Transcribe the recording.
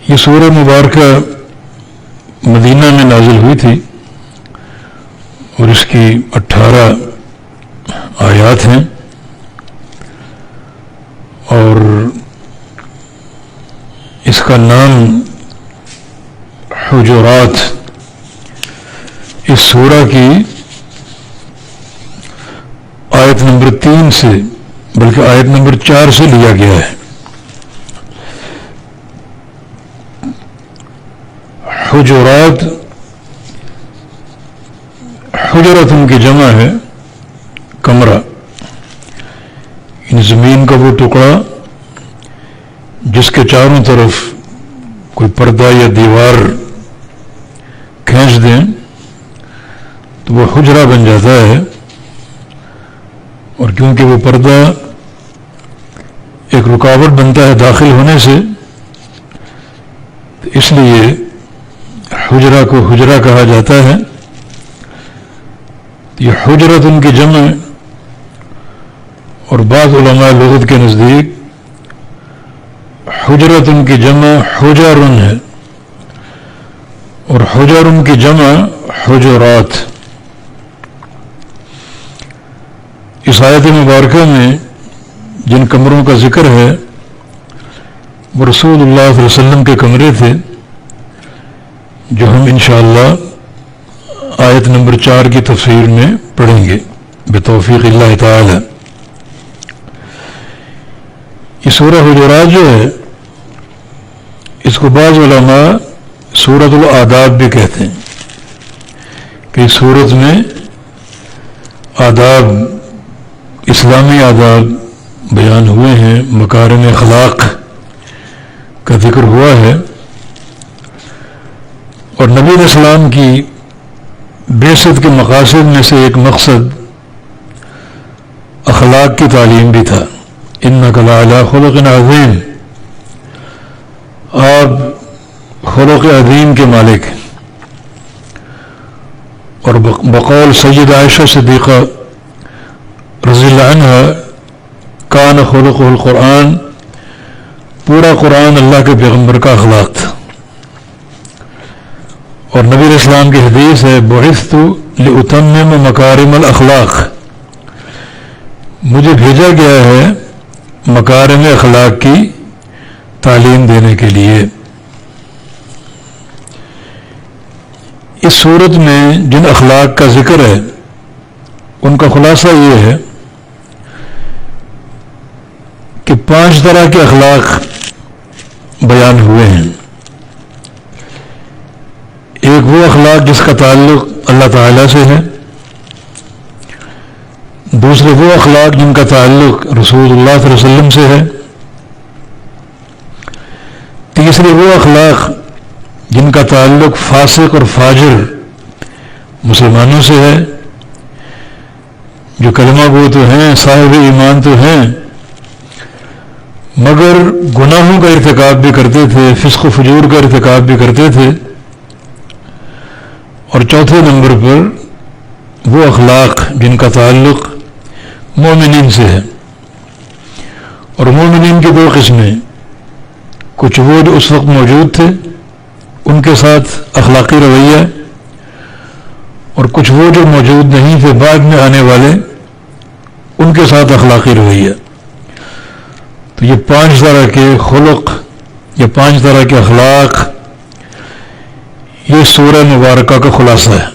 یہ سورہ مبارکہ مدینہ میں نازل ہوئی تھی اور اس کی 18 آیات ہیں، اور اس کا نام حجرات اس سورہ کی آیت نمبر 3 سے بلکہ آیت نمبر 4 سے لیا گیا ہے۔ حجرات، حجرت ان کی جمع ہے کمرہ، ان زمین کا وہ ٹکڑا جس کے چاروں طرف کوئی پردہ یا دیوار کھینچ دیں تو وہ حجرہ بن جاتا ہے، اور کیونکہ وہ پردہ ایک رکاوٹ بنتا ہے داخل ہونے سے، تو اس لیے حجرہ کو حجرہ کہا جاتا ہے۔ یہ حجرت ان کی جمع، اور بعض علماء لغت کے نزدیک حجرت ان کی جمع حجرن ہے، اور حجرن کی جمع حجرات۔ اس آیت مبارکہ میں جن کمروں کا ذکر ہے وہ رسول اللہ صلی اللہ علیہ وسلم کے کمرے تھے، جو ہم انشاءاللہ آیت نمبر 4 کی تفسیر میں پڑھیں گے بتوفیق اللہ تعالی۔ یہ سورہ حجرات جو ہے اس کو بعض علماء سورۃ الآداب بھی کہتے ہیں، کہ اس سورت میں آداب، اسلامی آداب بیان ہوئے ہیں، مکارم اخلاق کا ذکر ہوا ہے، اور نبی علیہ السلام کی بعثت کے مقاصد میں سے ایک مقصد اخلاق کی تعلیم بھی تھا۔ انک لعلی خلق عظیم، آپ خلق عظیم کے مالک ہیں، اور بقول سید عائشہ صدیقہ رضی اللہ عنہا کان خلق القرآن، پورا قرآن اللہ کے پیغمبر کا اخلاق تھا۔ اور نبی علیہ السلام کی حدیث ہے بعثت لأتمم مکارم الاخلاق، مجھے بھیجا گیا ہے مکارم اخلاق کی تعلیم دینے کے لیے۔ اس صورت میں جن اخلاق کا ذکر ہے ان کا خلاصہ یہ ہے کہ 5 طرح کے اخلاق بیان ہوئے ہیں۔ ایک وہ اخلاق جس کا تعلق اللہ تعالیٰ سے ہے، دوسرے وہ اخلاق جن کا تعلق رسول اللہ صلی اللہ علیہ وسلم سے ہے، تیسرے وہ اخلاق جن کا تعلق فاسق اور فاجر مسلمانوں سے ہے، جو کلمہ گو تو ہیں، صاحب ایمان تو ہیں، مگر گناہوں کا ارتکاب بھی کرتے تھے، فسق و فجور کا ارتکاب بھی کرتے تھے۔ اور چوتھے نمبر پر وہ اخلاق جن کا تعلق مومنین سے ہے، اور مومنین کی 2 قسمیں، کچھ وہ جو اس وقت موجود تھے ان کے ساتھ اخلاقی رویہ، اور کچھ وہ جو موجود نہیں تھے بعد میں آنے والے ان کے ساتھ اخلاقی رویہ۔ تو یہ 5 طرح کے خلق، یہ 5 طرح کے اخلاق، یہ سورہ مبارکہ کا خلاصہ ہے۔